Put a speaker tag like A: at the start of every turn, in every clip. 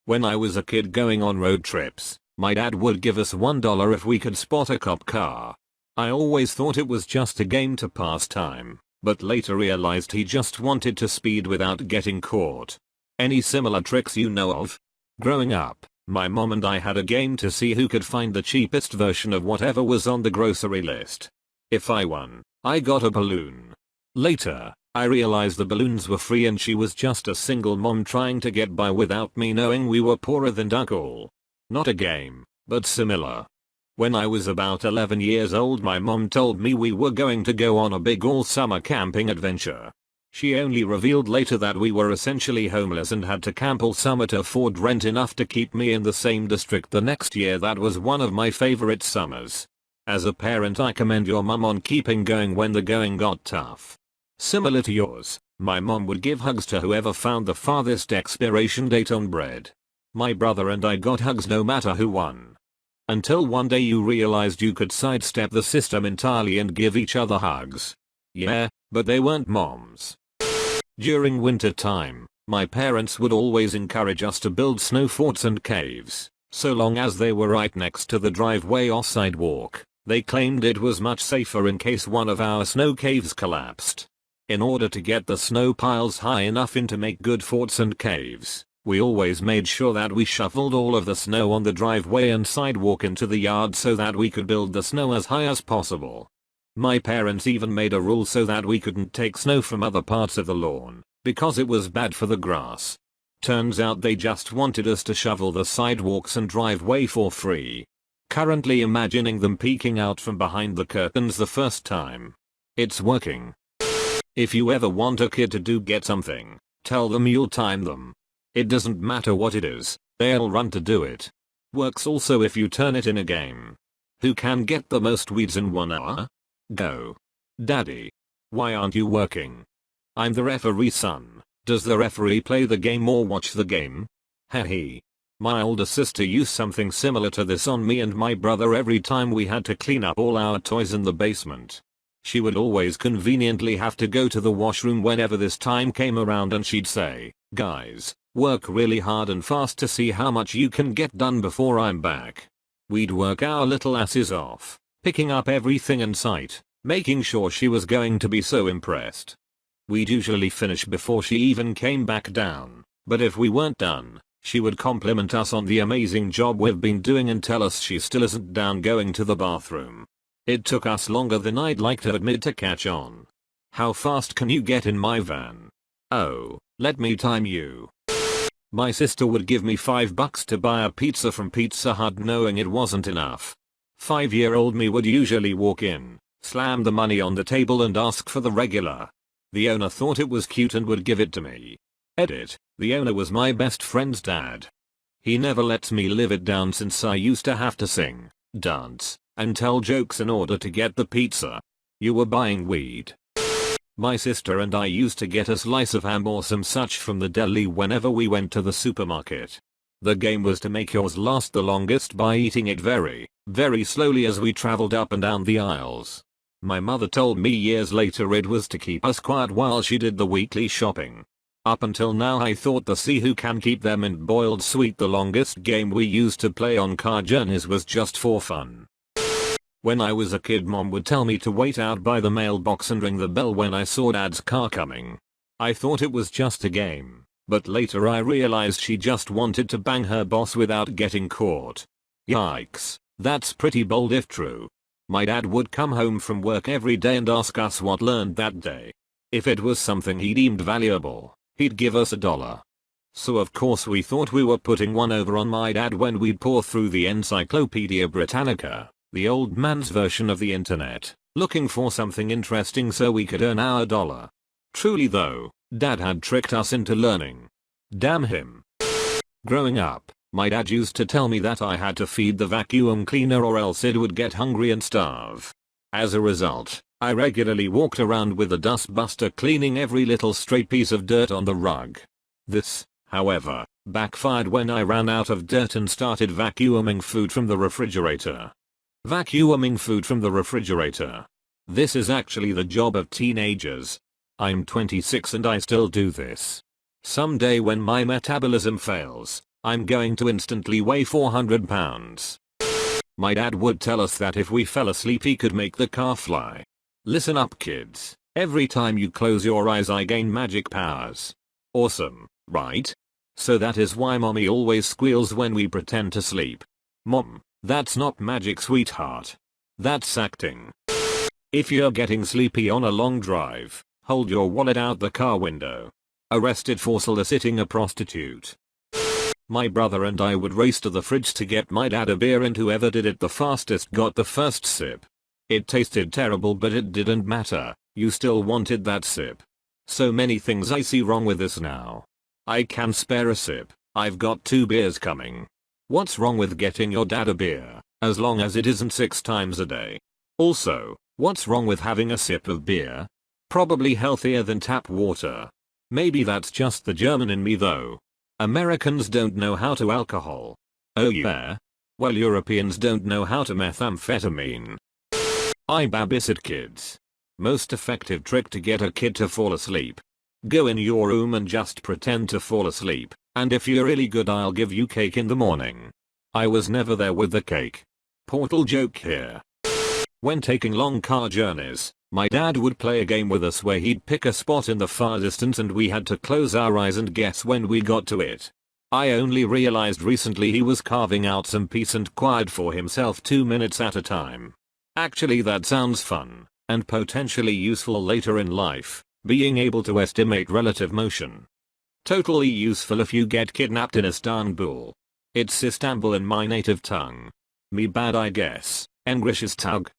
A: When I was a kid going on road trips, my dad would give us $1 if we could spot a cop car. I always thought it was just a game to pass time, but later realized he just wanted to speed without getting caught. Any similar tricks you know of? Growing up, my mom and I had a game to see who could find the cheapest version of whatever was on the grocery list. If I won, I got a balloon. Later, I realized the balloons were free and she was just a single mom trying to get by without me knowing we were poorer than duck all. Not a game, but similar. When I was about 11 years old, my mom told me we were going to go on a big all-summer camping adventure. She only revealed later that we were essentially homeless and had to camp all summer to afford rent enough to keep me in the same district the next year. That was one of my favorite summers. As a parent, I commend your mom on keeping going when the going got tough. Similar to yours, my mom would give hugs to whoever found the farthest expiration date on bread. My brother and I got hugs no matter who won. Until one day you realized you could sidestep the system entirely and give each other hugs. Yeah, but they weren't moms. During winter time, my parents would always encourage us to build snow forts and caves, so long as they were right next to the driveway or sidewalk. They claimed it was much safer in case one of our snow caves collapsed. In order to get the snow piles high enough in to make good forts and caves, we always made sure that we shoveled all of the snow on the driveway and sidewalk into the yard so that we could build the snow as high as possible. My parents even made a rule so that we couldn't take snow from other parts of the lawn, because it was bad for the grass. Turns out they just wanted us to shovel the sidewalks and driveway for free. Currently imagining them peeking out from behind the curtains the first time. It's working. If you ever want a kid to get something, tell them you'll time them. It doesn't matter what it is, they'll run to do it. Works also if you turn it in a game. Who can get the most weeds in 1 hour? Go. Daddy. Why aren't you working? I'm the referee, son. Does the referee play the game or watch the game? Heh. My older sister used something similar to this on me and my brother every time we had to clean up all our toys in the basement. She would always conveniently have to go to the washroom whenever this time came around and she'd say, "Guys, work really hard and fast to see how much you can get done before I'm back." We'd work our little asses off, picking up everything in sight, making sure she was going to be so impressed. We'd usually finish before she even came back down, but if we weren't done, she would compliment us on the amazing job we've been doing and tell us she still isn't down going to the bathroom. It took us longer than I'd like to admit to catch on. How fast can you get in my van? Oh, let me time you. My sister would give me $5 to buy a pizza from Pizza Hut knowing it wasn't enough. 5-year-old me would usually walk in, slam the money on the table and ask for the regular. The owner thought it was cute and would give it to me. Edit, the owner was my best friend's dad. He never lets me live it down since I used to have to sing, dance, and tell jokes in order to get the pizza. You were buying weed. My sister and I used to get a slice of ham or some such from the deli whenever we went to the supermarket. The game was to make yours last the longest by eating it very, very slowly as we traveled up and down the aisles. My mother told me years later it was to keep us quiet while she did the weekly shopping. Up until now I thought the see who can keep them in boiled sweet the longest game we used to play on car journeys was just for fun. When I was a kid, mom would tell me to wait out by the mailbox and ring the bell when I saw dad's car coming. I thought it was just a game, but later I realized she just wanted to bang her boss without getting caught. Yikes, that's pretty bold if true. My dad would come home from work every day and ask us what learned that day. If it was something he deemed valuable, he'd give us $1. So of course we thought we were putting one over on my dad when we'd pour through the Encyclopedia Britannica, the old man's version of the internet, looking for something interesting so we could earn our $1. Truly though, dad had tricked us into learning. Damn him. Growing up, my dad used to tell me that I had to feed the vacuum cleaner or else it would get hungry and starve. As a result, I regularly walked around with a dustbuster cleaning every little stray piece of dirt on the rug. This, however, backfired when I ran out of dirt and started vacuuming food from the refrigerator. Vacuuming food from the refrigerator. This is actually the job of teenagers. I'm 26 and I still do this. Someday when my metabolism fails, I'm going to instantly weigh 400 pounds. My dad would tell us that if we fell asleep he could make the car fly. Listen up kids, every time you close your eyes I gain magic powers. Awesome, right? So that is why mommy always squeals when we pretend to sleep. Mom, that's not magic sweetheart. That's acting. If you're getting sleepy on a long drive, hold your wallet out the car window. Arrested for soliciting a prostitute. My brother and I would race to the fridge to get my dad a beer and whoever did it the fastest got the first sip. It tasted terrible but it didn't matter, you still wanted that sip. So many things I see wrong with this now. I can spare a sip, I've got 2 beers coming. What's wrong with getting your dad a beer, as long as it isn't 6 times a day? Also, what's wrong with having a sip of beer? Probably healthier than tap water. Maybe that's just the German in me though. Americans don't know how to alcohol. Oh yeah? Well, Europeans don't know how to methamphetamine. I babysit kids. Most effective trick to get a kid to fall asleep. Go in your room and just pretend to fall asleep, and if you're really good I'll give you cake in the morning. I was never there with the cake. Portal joke here. When taking long car journeys, my dad would play a game with us where he'd pick a spot in the far distance and we had to close our eyes and guess when we got to it. I only realized recently he was carving out some peace and quiet for himself 2 minutes at a time. Actually that sounds fun, and potentially useful later in life, being able to estimate relative motion. Totally useful if you get kidnapped in Istanbul. It's Istanbul in my native tongue. Me bad I guess, English is tug.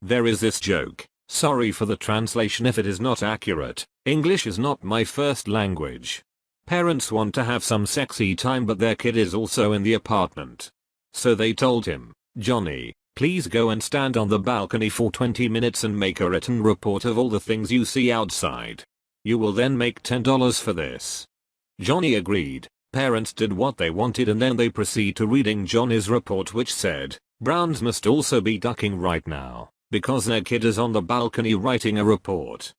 A: There is this joke, sorry for the translation if it is not accurate, English is not my first language. Parents want to have some sexy time but their kid is also in the apartment. So they told him, Johnny, please go and stand on the balcony for 20 minutes and make a written report of all the things you see outside. You will then make $10 for this. Johnny agreed. Parents did what they wanted and then they proceed to reading Johnny's report which said, Browns must also be ducking right now, because their kid is on the balcony writing a report.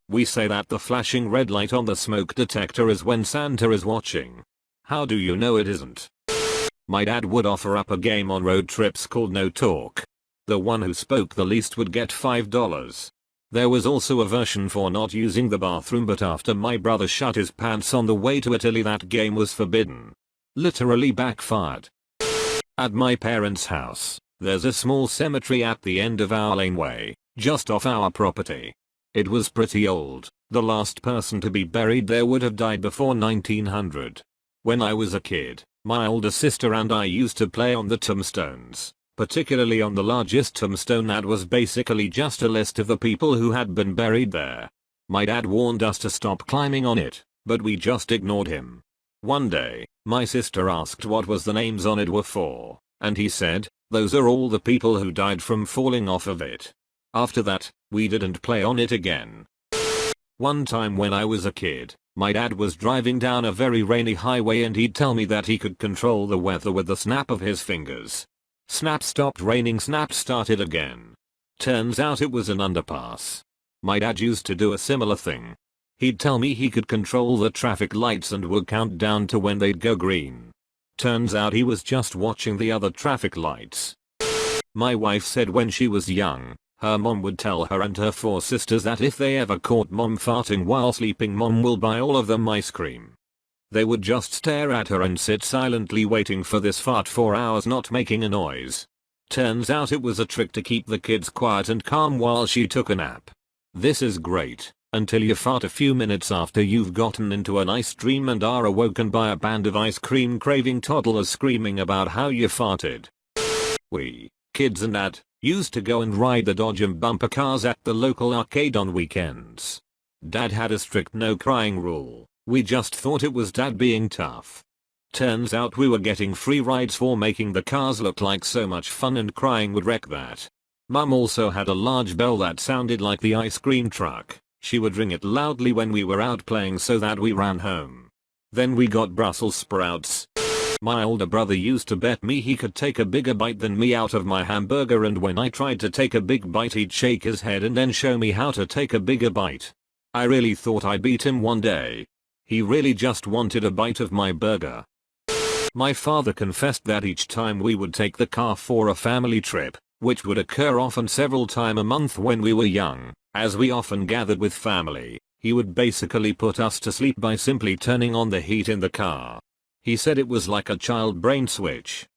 A: We say that the flashing red light on the smoke detector is when Santa is watching. How do you know it isn't? My dad would offer up a game on road trips called No Talk. The one who spoke the least would get $5. There was also a version for not using the bathroom but after my brother shut his pants on the way to Italy that game was forbidden. Literally backfired. At my parents' house, there's a small cemetery at the end of our laneway, just off our property. It was pretty old, the last person to be buried there would have died before 1900. When I was a kid, my older sister and I used to play on the tombstones, particularly on the largest tombstone that was basically just a list of the people who had been buried there. My dad warned us to stop climbing on it, but we just ignored him. One day, my sister asked what was the names on it were for, and he said, those are all the people who died from falling off of it. After that, we didn't play on it again. One time when I was a kid, my dad was driving down a very rainy highway and he'd tell me that he could control the weather with the snap of his fingers. Snap stopped raining, snap started again. Turns out it was an underpass. My dad used to do a similar thing. He'd tell me he could control the traffic lights and would count down to when they'd go green. Turns out he was just watching the other traffic lights. My wife said when she was young, her mom would tell her and her 4 sisters that if they ever caught mom farting while sleeping mom will buy all of them ice cream. They would just stare at her and sit silently waiting for this fart for hours not making a noise. Turns out it was a trick to keep the kids quiet and calm while she took a nap. This is great, until you fart a few minutes after you've gotten into an ice dream and are awoken by a band of ice cream craving toddlers screaming about how you farted. We, kids and dad, used to go and ride the Dodge and bumper cars at the local arcade on weekends. Dad had a strict no crying rule, we just thought it was dad being tough. Turns out we were getting free rides for making the cars look like so much fun and crying would wreck that. Mum also had a large bell that sounded like the ice cream truck. She would ring it loudly when we were out playing so that we ran home. Then we got Brussels sprouts. My older brother used to bet me he could take a bigger bite than me out of my hamburger and when I tried to take a big bite he'd shake his head and then show me how to take a bigger bite. I really thought I beat him one day. He really just wanted a bite of my burger. My father confessed that each time we would take the car for a family trip, which would occur often several times a month when we were young, as we often gathered with family, he would basically put us to sleep by simply turning on the heat in the car. He said it was like a child brain switch.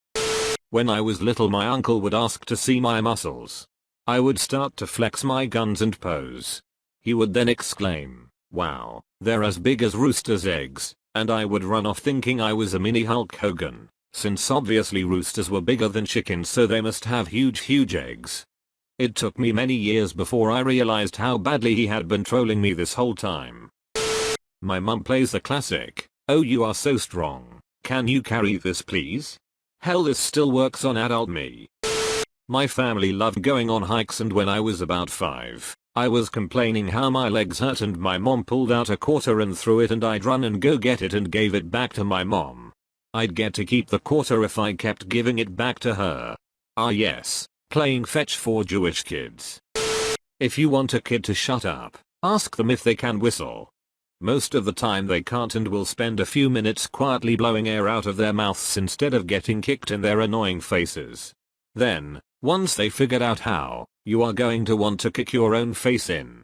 A: When I was little, my uncle would ask to see my muscles. I would start to flex my guns and pose. He would then exclaim, "Wow, they're as big as roosters' eggs," and I would run off thinking I was a mini Hulk Hogan, since obviously roosters were bigger than chickens, so they must have huge eggs. It took me many years before I realized how badly he had been trolling me this whole time. My mum plays the classic, "Oh, you are so strong. Can you carry this please?" Hell, this still works on adult me. My family loved going on hikes, and when I was about 5, I was complaining how my legs hurt, and my mom pulled out a quarter and threw it, and I'd run and go get it and gave it back to my mom. I'd get to keep the quarter if I kept giving it back to her. Ah yes, playing fetch for Jewish kids. If you want a kid to shut up, ask them if they can whistle. Most of the time they can't and will spend a few minutes quietly blowing air out of their mouths instead of getting kicked in their annoying faces. Then, once they figured out how, you are going to want to kick your own face in.